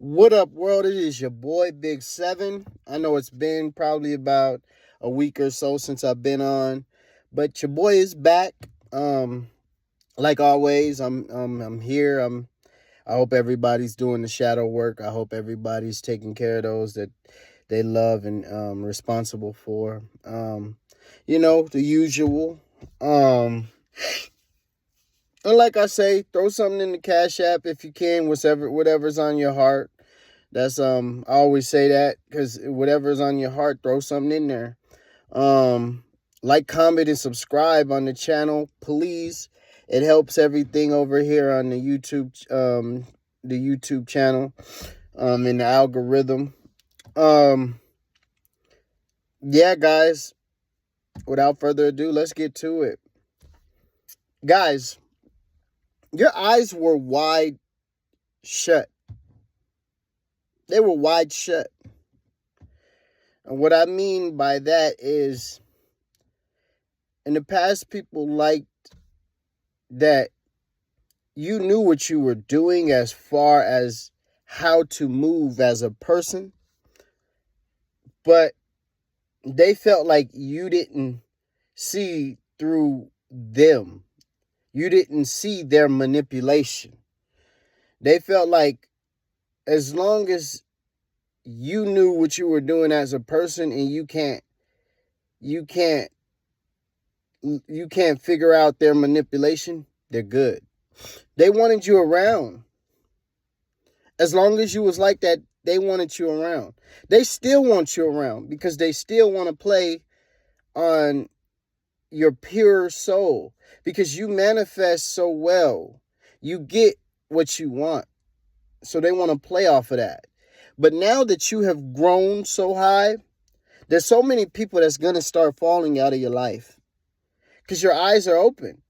What up, world? It is your boy Big Seven. I know it's been probably about a week or so since I've been on, but your boy is back. Like always, I'm here. I hope everybody's doing the shadow work. I hope everybody's taking care of those that they love and responsible for. The usual. And like I say, throw something in the Cash App if you can, whatever's on your heart. That's I always say that because whatever's on your heart, throw something in there. Like, comment, and subscribe on the channel, please. It helps everything over here on the YouTube channel, in the algorithm. Yeah, guys. Without further ado, let's get to it, guys. Your eyes were wide shut. They were wide shut. And what I mean by that is, in the past, people liked that you knew what you were doing as far as how to move as a person, but they felt like you didn't see through them. You didn't see their manipulation. They felt like as long as you knew what you were doing as a person and you can't figure out their manipulation, they're good. They wanted you around. As long as you was like that, they wanted you around. They still want you around because they still want to play on your pure soul, because you manifest so well. You get what you want. So they want to play off of that. But now that you have grown so high, there's so many people that's going to start falling out of your life because your eyes are open.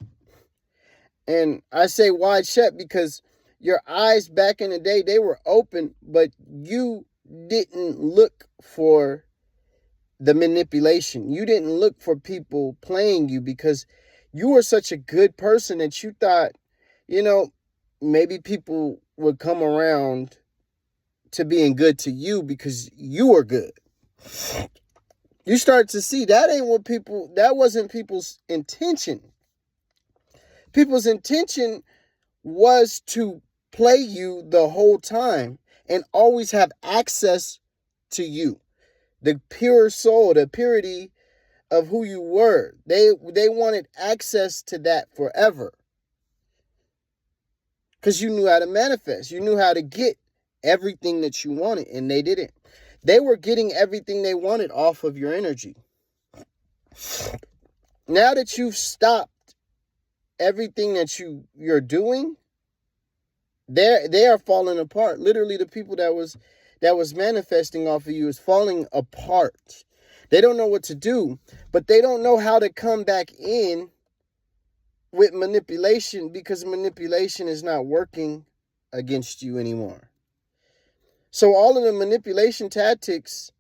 And I say wide shut because your eyes back in the day, they were open, but you didn't look for the manipulation. You didn't look for people playing you because you were such a good person that you thought, maybe people would come around to being good to you because you were good. You start to see that wasn't people's intention. People's intention was to play you the whole time and always have access to you. The pure soul, the purity of who you were. They wanted access to that forever. Because you knew how to manifest. You knew how to get everything that you wanted, and they didn't. They were getting everything they wanted off of your energy. Now that you've stopped everything that you're doing, they are falling apart. Literally, the people that was manifesting off of you is falling apart. They don't know what to do, but they don't know how to come back in with manipulation because manipulation is not working against you anymore. So all of the manipulation tactics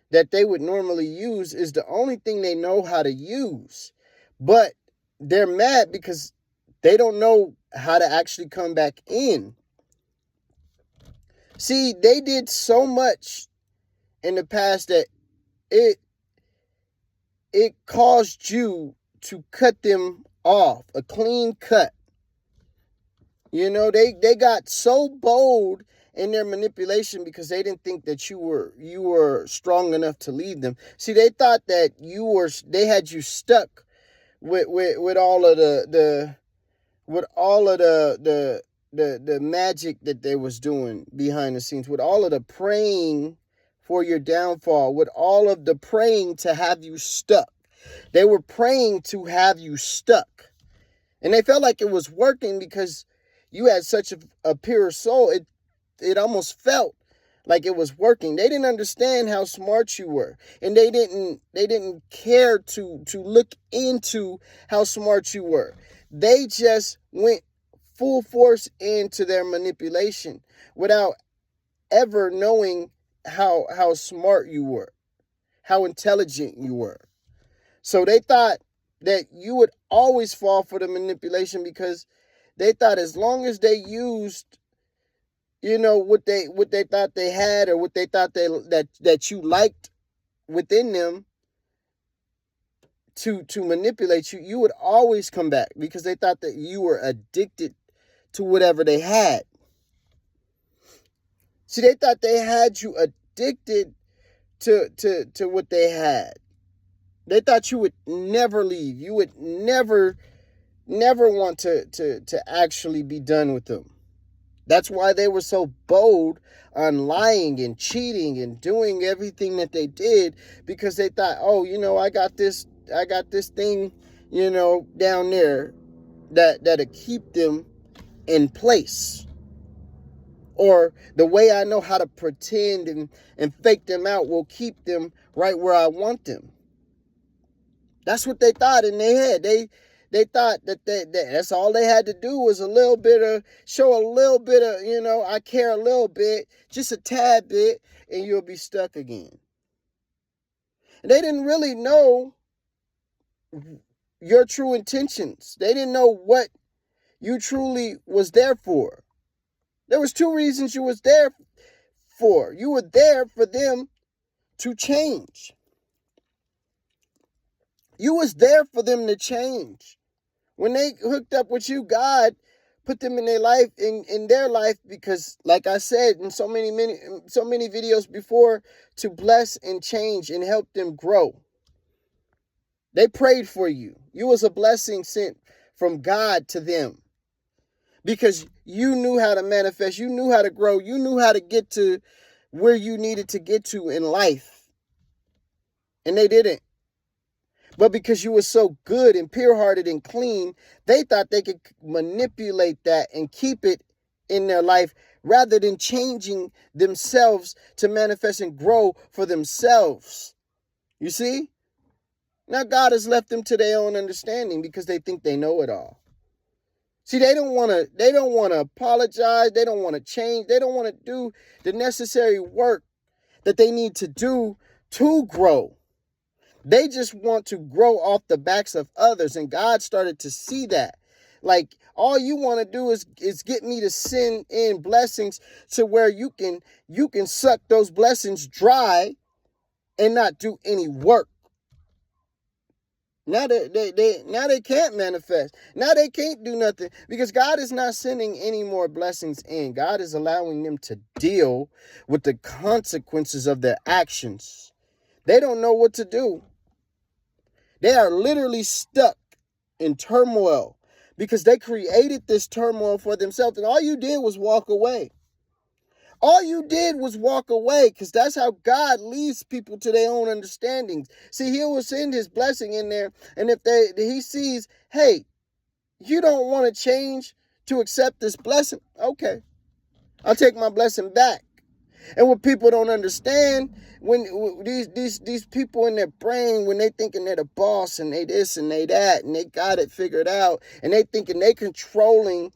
that they would normally use is the only thing they know how to use. But they're mad because they don't know how to actually come back in. See, they did so much in the past that it caused you to cut them off, a clean cut. They got so bold in their manipulation because they didn't think that you were strong enough to lead them. See, they thought that they had you stuck with all of the magic that they was doing behind the scenes, with all of the praying for your downfall, with all of the praying to have you stuck. They were praying to have you stuck. And they felt like it was working because you had such a pure soul. It almost felt like it was working. They didn't understand how smart you were. And they didn't care to look into how smart you were. They just went full force into their manipulation without ever knowing how smart you were, how intelligent you were. So they thought that you would always fall for the manipulation because they thought as long as they used what they thought they had, or what they thought that you liked within them to manipulate you, you would always come back because they thought that you were addicted to whatever they had. See, they thought they had you addicted to what they had. They thought you would never leave. You would never want to actually be done with them. That's why they were so bold on lying and cheating and doing everything that they did, because they thought, oh, I got this thing, down there that'll keep them in place. Or the way I know how to pretend and fake them out will keep them right where I want them. That's what they thought in their head. They thought that that's all they had to do was show a little bit of, I care a little bit, just a tad bit, and you'll be stuck again. And they didn't really know your true intentions. They didn't know what you truly was there for. There was two reasons you was there for. You were there for them to change. You was there for them to change. When they hooked up with you, God put them in their life, in their life, because, like I said in so many videos before, to bless and change and help them grow. They prayed for you. You was a blessing sent from God to them, because you knew how to manifest. You knew how to grow. You knew how to get to where you needed to get to in life. And they didn't. But because you were so good and pure-hearted and clean, they thought they could manipulate that and keep it in their life rather than changing themselves to manifest and grow for themselves. You see? Now God has left them to their own understanding because they think they know it all. See, they don't want to apologize. They don't want to change. They don't want to do the necessary work that they need to do to grow. They just want to grow off the backs of others. And God started to see that. Like, all you want to do is get me to send in blessings to where you can suck those blessings dry and not do any work. Now they can't manifest. Now they can't do nothing because God is not sending any more blessings in. God is allowing them to deal with the consequences of their actions. They don't know what to do. They are literally stuck in turmoil because they created this turmoil for themselves, and all you did was walk away. All you did was walk away, because that's how God leads people to their own understandings. See, he will send his blessing in there, and if he sees, hey, you don't want to change to accept this blessing, okay, I'll take my blessing back. And what people don't understand, when these people in their brain, when they thinking they're the boss and they this and they that and they got it figured out, and they thinking they controlling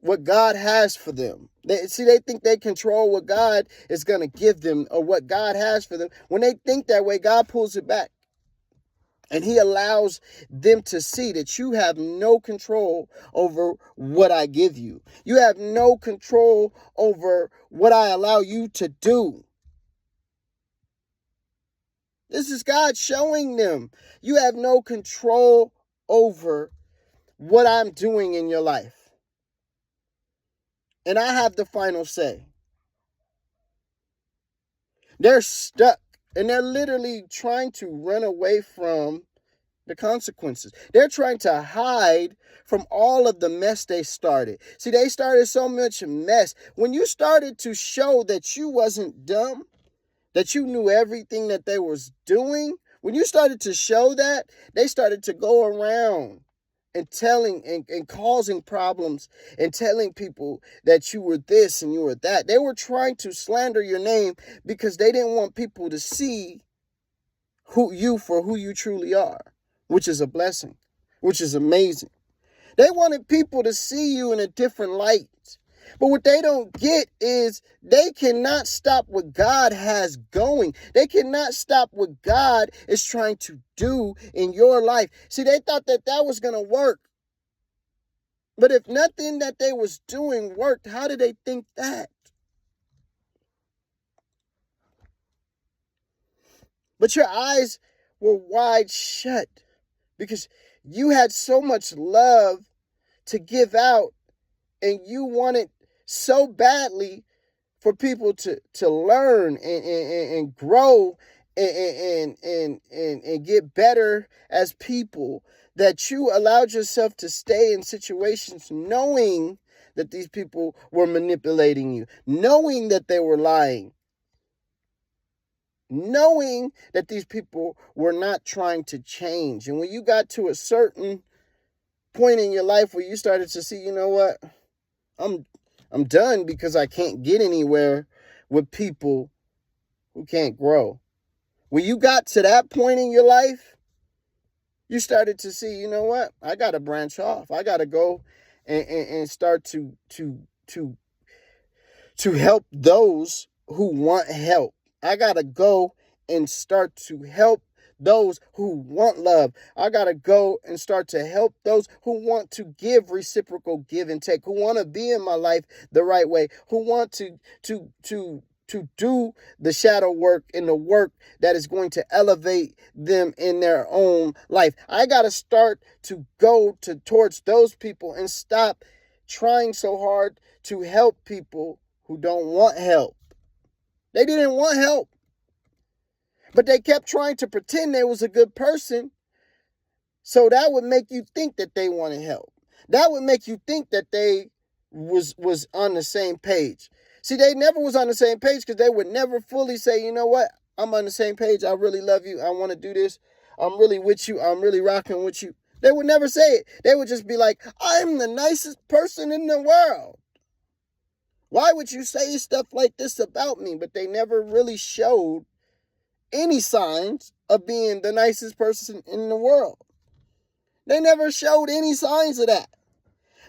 what God has for them. They think they control what God is going to give them or what God has for them. When they think that way, God pulls it back. And he allows them to see that you have no control over what I give you. You have no control over what I allow you to do. This is God showing them you have no control over what I'm doing in your life. And I have the final say. They're stuck, and they're literally trying to run away from the consequences. They're trying to hide from all of the mess they started. See, they started so much mess. When you started to show that you wasn't dumb, that you knew everything that they was doing, when you started to show that, they started to go around and telling and causing problems and telling people that you were this and you were that. They were trying to slander your name because they didn't want people to see who you truly are, which is a blessing, which is amazing. They wanted people to see you in a different light. But what they don't get is they cannot stop what God has going. They cannot stop what God is trying to do in your life. See, they thought that was going to work. But if nothing that they was doing worked, how did they think that? But your eyes were wide shut because you had so much love to give out, and you wanted so badly for people to learn and grow and get better as people, that you allowed yourself to stay in situations knowing that these people were manipulating you, knowing that they were lying, knowing that these people were not trying to change. And when you got to a certain point in your life where you started to see, you know what, I'm done because I can't get anywhere with people who can't grow. When you got to that point in your life, you started to see, you know what, I got to branch off. I got to go and start to help those who want help. I got to go and start to help those who want love. I got to go and start to help those who want to give reciprocal give and take, who want to be in my life the right way, who want to do the shadow work and the work that is going to elevate them in their own life. I got to start to go towards those people and stop trying so hard to help people who don't want help. They didn't want help, but they kept trying to pretend they was a good person. So that would make you think that they wanted help. That would make you think that they was on the same page. See, they never was on the same page because they would never fully say, you know what, I'm on the same page. I really love you. I want to do this. I'm really with you. I'm really rocking with you. They would never say it. They would just be like, I'm the nicest person in the world. Why would you say stuff like this about me? But they never really showed any signs of being the nicest person in the world. They never showed any signs of that.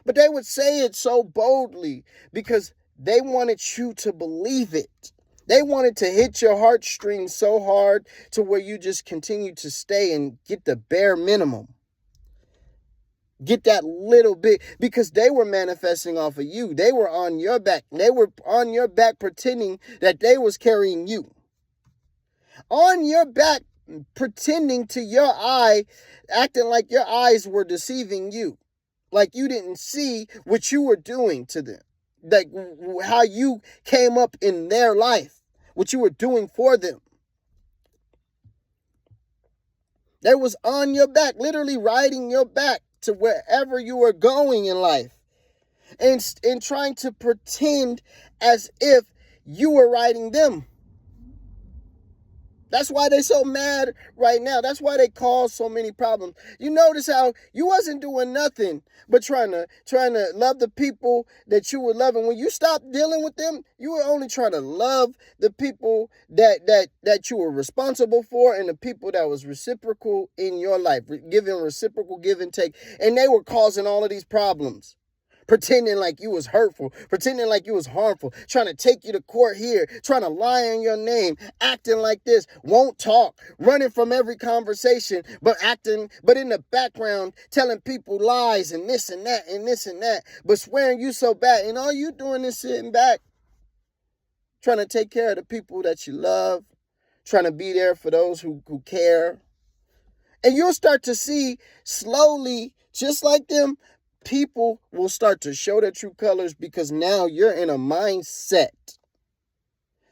But they would say it so boldly because they wanted you to believe it. They wanted to hit your heartstrings so hard to where you just continue to stay and get the bare minimum. Get that little bit, because they were manifesting off of you. They were on your back. They were on your back pretending that they was carrying you. On your back, pretending to your eye, acting like your eyes were deceiving you. Like you didn't see what you were doing to them. Like how you came up in their life. What you were doing for them. They was on your back, literally riding your back to wherever you were going in life. And trying to pretend as if you were riding them. That's why they're so mad right now. That's why they cause so many problems. You notice how you wasn't doing nothing but trying to love the people that you were loving. When you stopped dealing with them, you were only trying to love the people that you were responsible for and the people that was reciprocal in your life, giving reciprocal give and take. And they were causing all of these problems. Pretending like you was hurtful, pretending like you was harmful, trying to take you to court here, trying to lie in your name, acting like this, won't talk, running from every conversation, but in the background, telling people lies and this and that and this and that, but swearing you so bad. And all you doing is sitting back, trying to take care of the people that you love, trying to be there for those who care. And you'll start to see slowly, just like them, people will start to show their true colors, because now you're in a mindset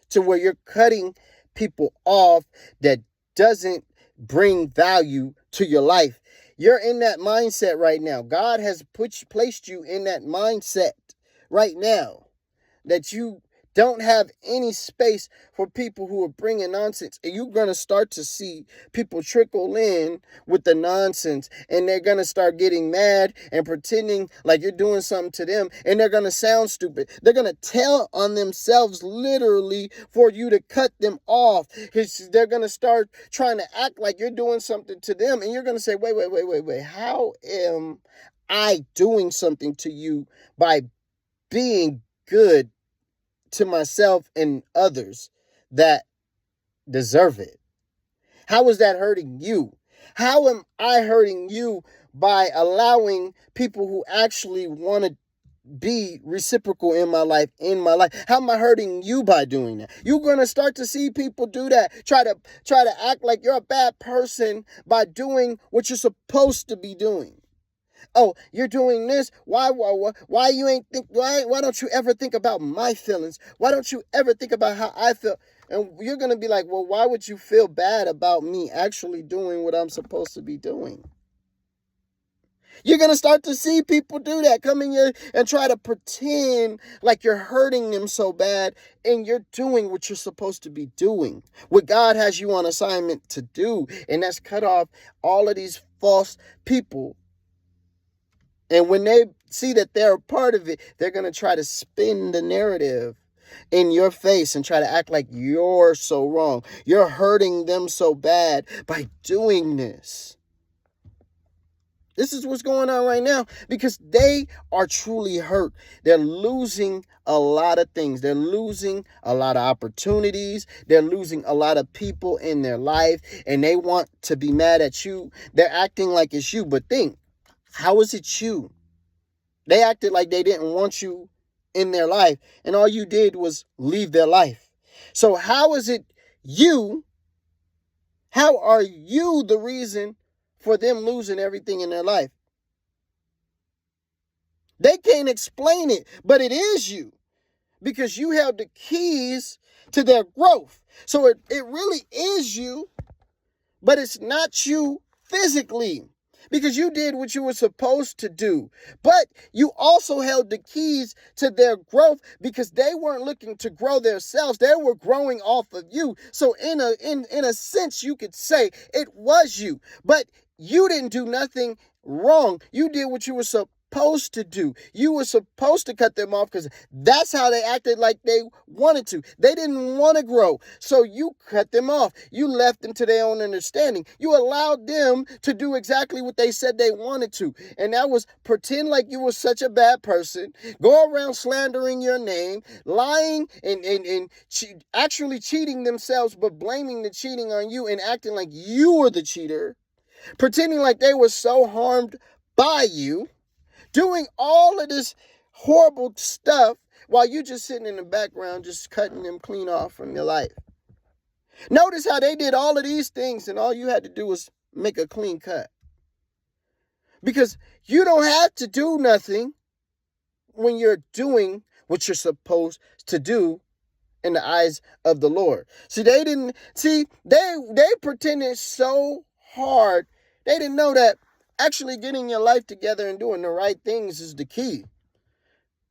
to where you're cutting people off that doesn't bring value to your life. You're in that mindset right now. God has placed you in that mindset right now that you don't have any space for people who are bringing nonsense. And you're going to start to see people trickle in with the nonsense. And they're going to start getting mad and pretending like you're doing something to them. And they're going to sound stupid. They're going to tell on themselves literally for you to cut them off. They're going to start trying to act like you're doing something to them. And you're going to say, wait. How am I doing something to you by being good to myself and others that deserve it? How is that hurting you? How am I hurting you by allowing people who actually want to be reciprocal in my life, How am I hurting you by doing that? You're going to start to see people do that. Try to act like you're a bad person by doing what you're supposed to be doing. Oh, you're doing this. Why you ain't think? Why don't you ever think about my feelings? Why don't you ever think about how I feel? And you're going to be like, well, why would you feel bad about me actually doing what I'm supposed to be doing? You're going to start to see people do that. Come in here and try to pretend like you're hurting them so bad, and you're doing what you're supposed to be doing, what God has you on assignment to do. And that's cut off all of these false people. And when they see that they're a part of it, they're going to try to spin the narrative in your face and try to act like you're so wrong. You're hurting them so bad by doing this. This is what's going on right now, because they are truly hurt. They're losing a lot of things. They're losing a lot of opportunities. They're losing a lot of people in their life, and they want to be mad at you. They're acting like it's you. But think, how is it you? They acted like they didn't want you in their life, and all you did was leave their life. So how is it you? How are you the reason for them losing everything in their life? They can't explain it, but it is you, because you held the keys to their growth. So it really is you, but it's not you physically, because you did what you were supposed to do. But you also held the keys to their growth, because they weren't looking to grow themselves. They were growing off of you. So in a sense, you could say it was you, but you didn't do nothing wrong. You did what you were supposed to do. You were supposed to cut them off, because that's how they acted like they wanted to. They didn't want to grow. So you cut them off. You left them to their own understanding. You allowed them to do exactly what they said they wanted to. And that was pretend like you were such a bad person, go around slandering your name, lying and actually cheating themselves, but blaming the cheating on you and acting like you were the cheater, pretending like they were so harmed by you, doing all of this horrible stuff while you just sitting in the background, just cutting them clean off from your life. Notice how they did all of these things, and all you had to do was make a clean cut. Because you don't have to do nothing when you're doing what you're supposed to do in the eyes of the Lord. They pretended so hard. They didn't know that actually getting your life together and doing the right things is the key.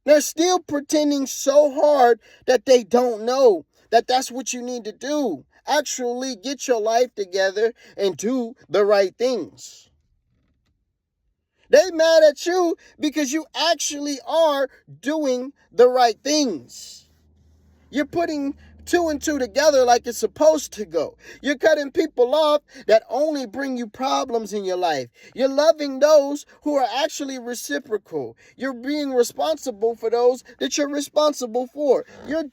They're still pretending so hard that they don't know that that's what you need to do. Actually get your life together and do the right things. They mad at you because you actually are doing the right things. You're putting two and two together like it's supposed to go. You're cutting people off that only bring you problems in your life. You're loving those who are actually reciprocal. You're being responsible for those that you're responsible for. You're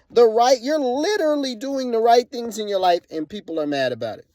literally doing the right things in your life, and people are mad about it.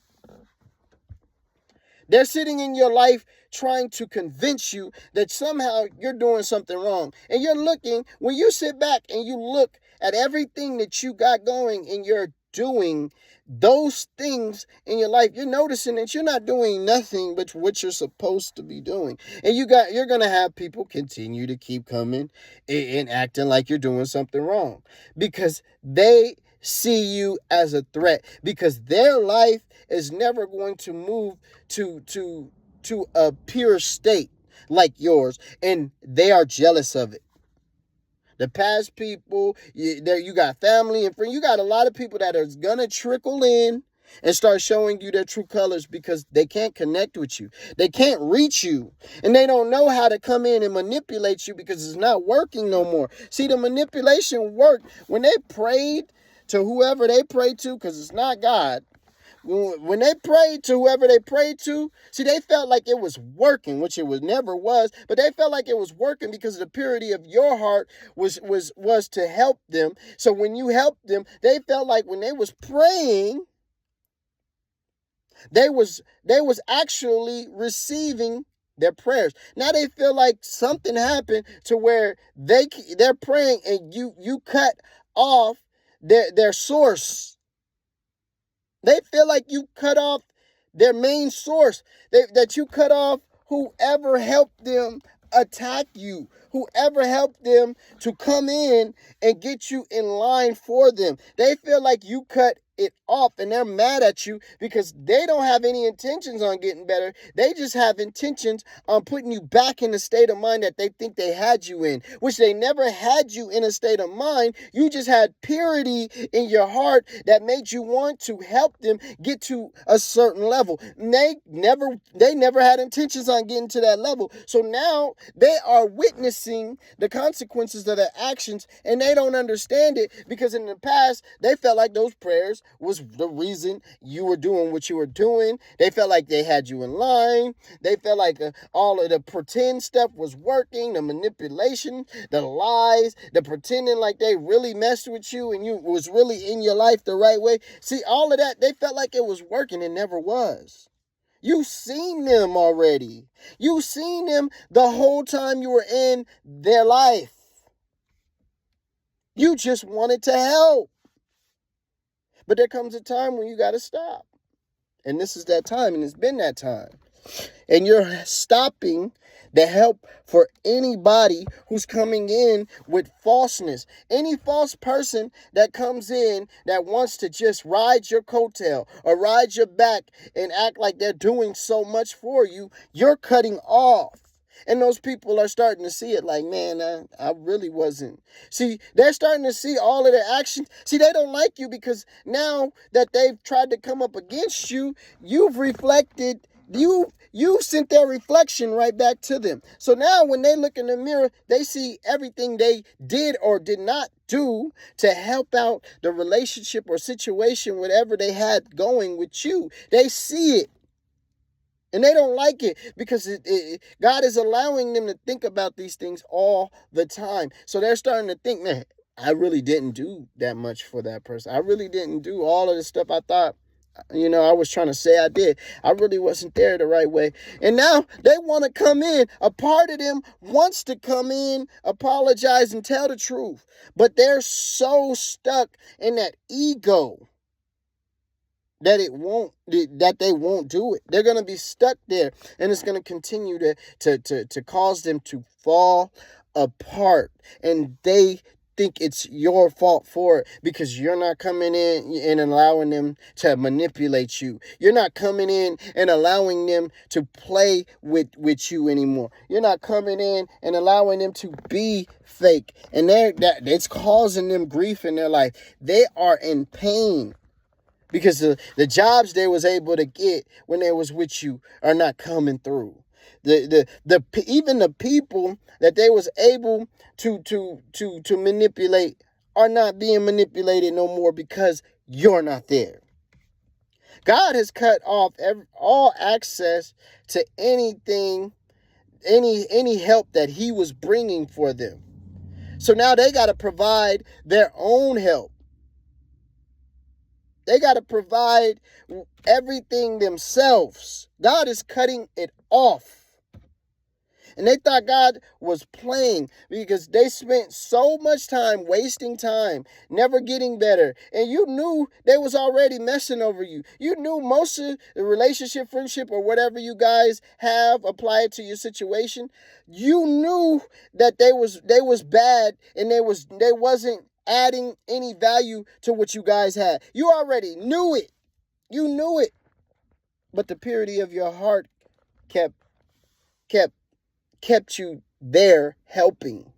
They're sitting in your life trying to convince you that somehow you're doing something wrong. And you're looking, when you sit back and you look at everything that you got going and you're doing those things in your life, you're noticing that you're not doing nothing but what you're supposed to be doing. And you're going to have people continue to keep coming and acting like you're doing something wrong, because they see you as a threat, because their life is never going to move to a pure state like yours, and they are jealous of it. The past people, you got family and friends, you got a lot of people that are gonna trickle in and start showing you their true colors, because they can't connect with you. They can't reach you, and they don't know how to come in and manipulate you, because it's not working no more. See, the manipulation worked when they prayed to whoever they prayed to, because it's not God. When they prayed to whoever they prayed to, see, they felt like it was working, which it never was, but they felt like it was working because the purity of your heart was to help them. So when you helped them, they felt like when they was praying, they was actually receiving their prayers. Now they feel like something happened to where they're praying and you cut off their source. They feel like you cut off their main source. That you cut off whoever helped them attack you, whoever helped them to come in and get you in line for them. They feel like you cut it off and they're mad at you because they don't have any intentions on getting better. They just have intentions on putting you back in the state of mind that they think they had you in, which they never had you in a state of mind. You just had purity in your heart that made you want to help them get to a certain level. And they never had intentions on getting to that level. So now they are witnessing the consequences of their actions and they don't understand it because in the past they felt like those prayers was the reason you were doing what you were doing. They felt like they had you in line. They felt like all of the pretend stuff was working, the manipulation, the lies, the pretending like they really messed with you and you was really in your life the right way. See, all of that, they felt like it was working. It never was. You seen them already. You seen them the whole time you were in their life. You just wanted to help. But there comes a time when you got to stop. And this is that time, and it's been that time. And you're stopping the help for anybody who's coming in with falseness. Any false person that comes in that wants to just ride your coattail or ride your back and act like they're doing so much for you, you're cutting off. And those people are starting to see it like, man, I really wasn't. See, they're starting to see all of their actions. See, they don't like you because now that they've tried to come up against you, you've reflected, you sent their reflection right back to them. So now when they look in the mirror, they see everything they did or did not do to help out the relationship or situation, whatever they had going with you. They see it. And they don't like it because God is allowing them to think about these things all the time. So they're starting to think, man, I really didn't do that much for that person. I really didn't do all of the stuff I thought, I was trying to say I did. I really wasn't there the right way. And now they want to come in. A part of them wants to come in, apologize, and tell the truth. But they're so stuck in that ego that they won't do it. They're going to be stuck there, and it's going to continue to cause them to fall apart, and they think it's your fault for it because you're not coming in and allowing them to manipulate you. You're not coming in and allowing them to play with you anymore. You're not coming in and allowing them to be fake, and it's causing them grief in their life. They are in pain. Because the jobs they was able to get when they was with you are not coming through. Even the people that they was able to manipulate are not being manipulated no more because you're not there. God has cut off all access to anything, any help that he was bringing for them. So now they got to provide their own help. They got to provide everything themselves. God is cutting it off. And they thought God was playing because they spent so much time wasting time, never getting better. And you knew they was already messing over you. You knew most of the relationship, friendship, or whatever you guys have applied to your situation. You knew that they was bad and they wasn't adding any value to what you guys had. You already knew it. You knew it. But the purity of your heart kept you there helping.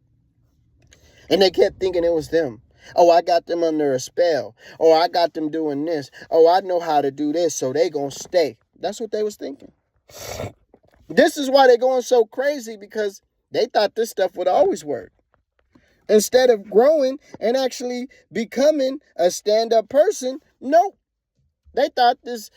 And they kept thinking it was them. Oh, I got them under a spell. Oh, I got them doing this. Oh, I know how to do this, so they gonna stay. That's what they was thinking. This is why they're going so crazy, because they thought this stuff would always work. Instead of growing and actually becoming a stand-up person, nope. They thought this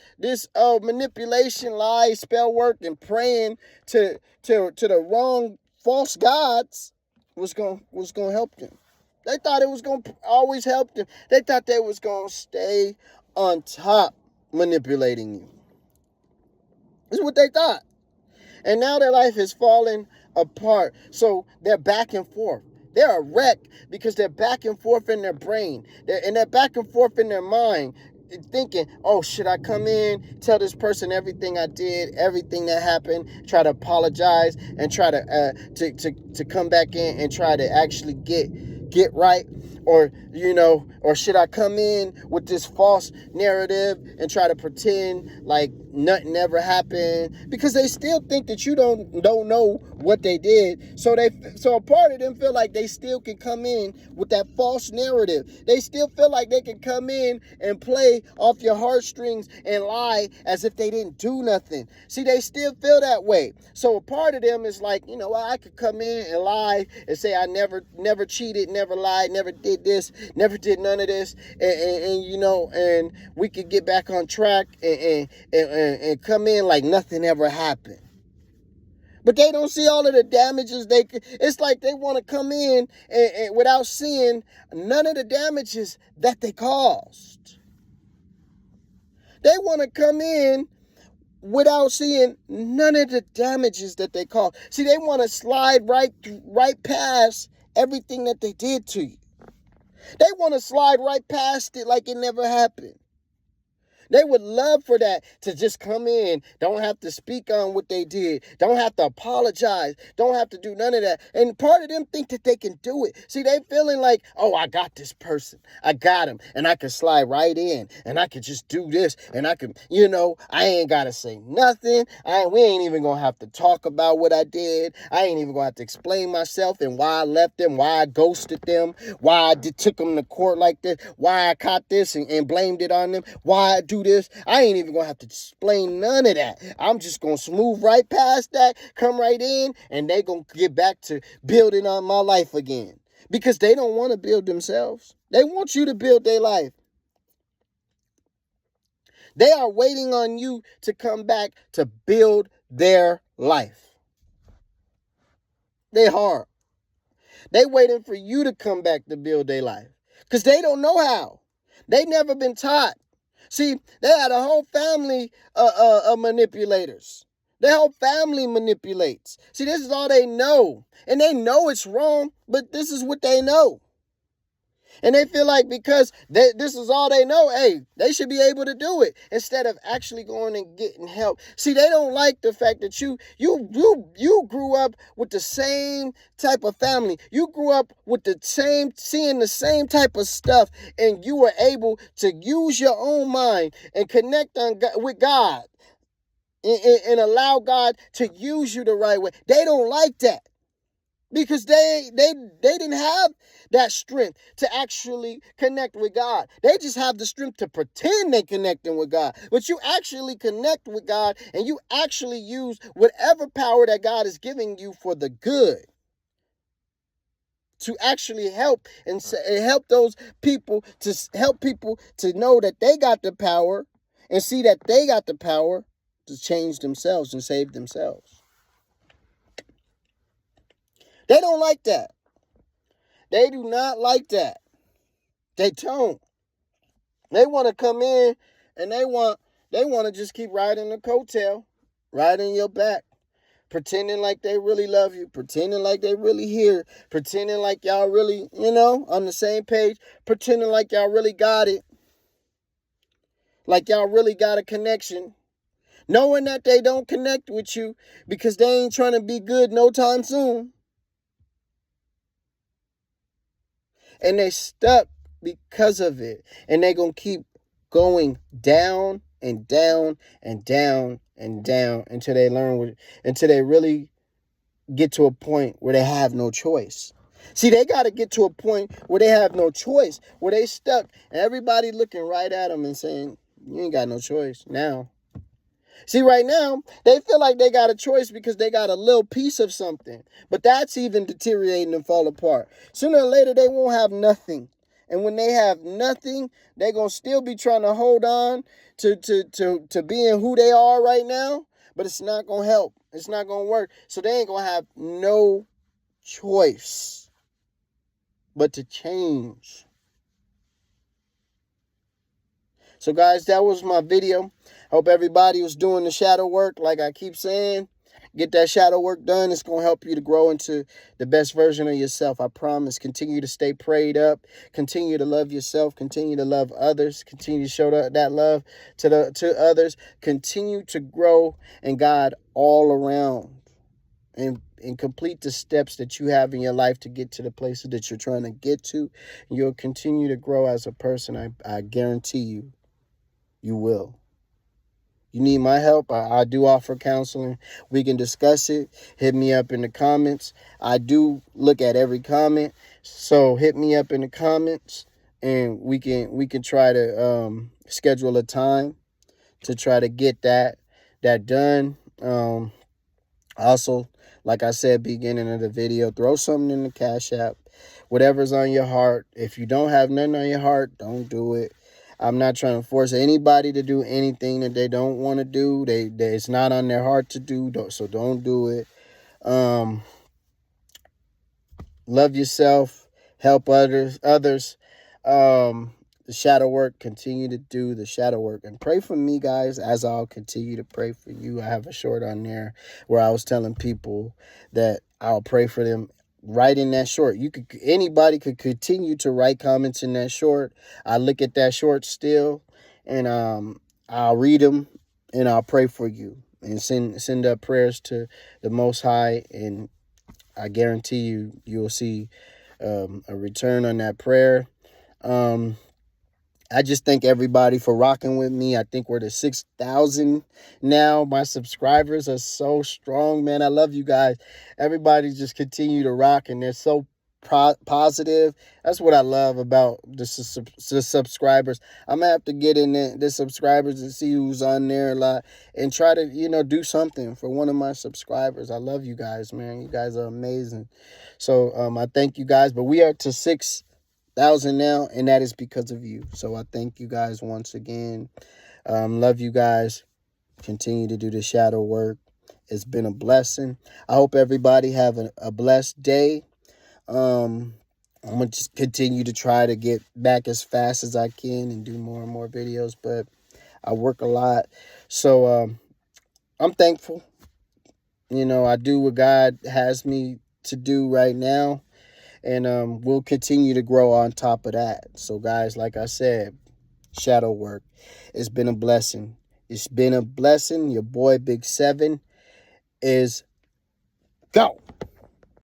manipulation, lies, spell work, and praying to the wrong false gods was gonna help them. They thought it was gonna always help them. They thought they was gonna stay on top manipulating you. This is what they thought. And now their life is falling apart. So they're back and forth. They're a wreck because they're back and forth in their brain. They're back and forth in their mind, thinking, oh, should I come in, tell this person everything I did, everything that happened, try to apologize, and try to come back in and try to actually get right? Or should I come in with this false narrative and try to pretend like nothing ever happened? Because they still think that you don't know what they did. So a part of them feel like they still can come in with that false narrative. They still feel like they can come in and play off your heartstrings and lie as if they didn't do nothing. See, they still feel that way. So a part of them is like, I could come in and lie and say I never cheated, never lied, never did this, never did none of this, and we could get back on track and come in like nothing ever happened. But they don't see all of the damages. It's like they want to come in and without seeing none of the damages that they caused. They want to come in without seeing none of the damages that they caused. See, they want to slide right past everything that they did to you. They want to slide right past it like it never happened. They would love for that to just come in, don't have to speak on what they did, don't have to apologize, don't have to do none of that. And part of them think that they can do it. See, they feeling like, oh, I got this person, I got him, and I can slide right in, and I can just do this, and I can, I ain't got to say nothing. We ain't even going to have to talk about what I did. I ain't even going to have to explain myself and why I left them, why I ghosted them, why I took them to court like this, why I caught this and blamed it on them, why I do this. I ain't even gonna have to explain none of that. I'm just gonna smooth right past that, come right in, and they gonna get back to building on my life again. Because they don't want to build themselves. They want you to build their life. They are waiting on you to come back to build their life. They hard. They waiting for you to come back to build their life. Because they don't know how. They never been taught. See, they had a whole family of manipulators. Their whole family manipulates. See, this is all they know. And they know it's wrong, but this is what they know. And they feel like because this is all they know, hey, they should be able to do it instead of actually going and getting help. See, they don't like the fact that you grew up with the same type of family. You grew up with seeing the same type of stuff, and you were able to use your own mind and connect with God and allow God to use you the right way. They don't like that. Because they didn't have that strength to actually connect with God. They just have the strength to pretend they're connecting with God. But you actually connect with God and you actually use whatever power that God is giving you for the good. To actually help and help those people, to help people to know that they got the power and see that they got the power to change themselves and save themselves. They don't like that. They do not like that. They don't. They want to come in and they want to just keep riding the coattail, riding your back, pretending like they really love you, pretending like they really here, pretending like y'all really, on the same page, pretending like y'all really got it, like y'all really got a connection, knowing that they don't connect with you because they ain't trying to be good no time soon. And they stuck because of it. And they're going to keep going down and down and down and down until they really get to a point where they have no choice. See, they got to get to a point where they have no choice, where they stuck. And everybody looking right at them and saying, you ain't got no choice now. See, right now, they feel like they got a choice because they got a little piece of something. But that's even deteriorating and fall apart. Sooner or later, they won't have nothing. And when they have nothing, they're going to still be trying to hold on to being who they are right now. But it's not going to help. It's not going to work. So they ain't going to have no choice but to change. So guys, that was my video. Hope everybody was doing the shadow work like I keep saying. Get that shadow work done. It's going to help you to grow into the best version of yourself. I promise. Continue to stay prayed up. Continue to love yourself. Continue to love others. Continue to show that love to others. Continue to grow in God all around. And complete the steps that you have in your life to get to the places that you're trying to get to. You'll continue to grow as a person. I guarantee you, you will. You need my help? I do offer counseling. We can discuss it. Hit me up in the comments. I do look at every comment. So hit me up in the comments and we can try to schedule a time to try to get that done. Also, like I said, beginning of the video, throw something in the Cash App. Whatever's on your heart. If you don't have nothing on your heart, don't do it. I'm not trying to force anybody to do anything that they don't want to do. It's not on their heart to do, so don't do it. Love yourself. Help others. The shadow work, continue to do the shadow work. And pray for me, guys, as I'll continue to pray for you. I have a short on there where I was telling people that I'll pray for them. Write in that short. Anybody could continue to write comments in that short. I look at that short still, and I'll read them, and I'll pray for you and send up prayers to the Most High. And I guarantee you'll see a return on that prayer. I just thank everybody for rocking with me. I think we're to 6,000 now. My subscribers are so strong, man. I love you guys. Everybody just continue to rock, and they're so positive. That's what I love about the subscribers. I'm going to have to get in the subscribers and see who's on there a lot and try to, do something for one of my subscribers. I love you guys, man. You guys are amazing. So I thank you guys. But we are to 6,000 now, and that is because of you. So I thank you guys once again. Love you guys. Continue to do the shadow work. It's been a blessing. I hope everybody have a blessed day. I'm gonna just continue to try to get back as fast as I can and do more and more videos, but I work a lot. So I'm thankful. I do what God has me to do right now. And we'll continue to grow on top of that. So, guys, like I said, shadow work. It's been a blessing. It's been a blessing. Your boy, Big 7, is go.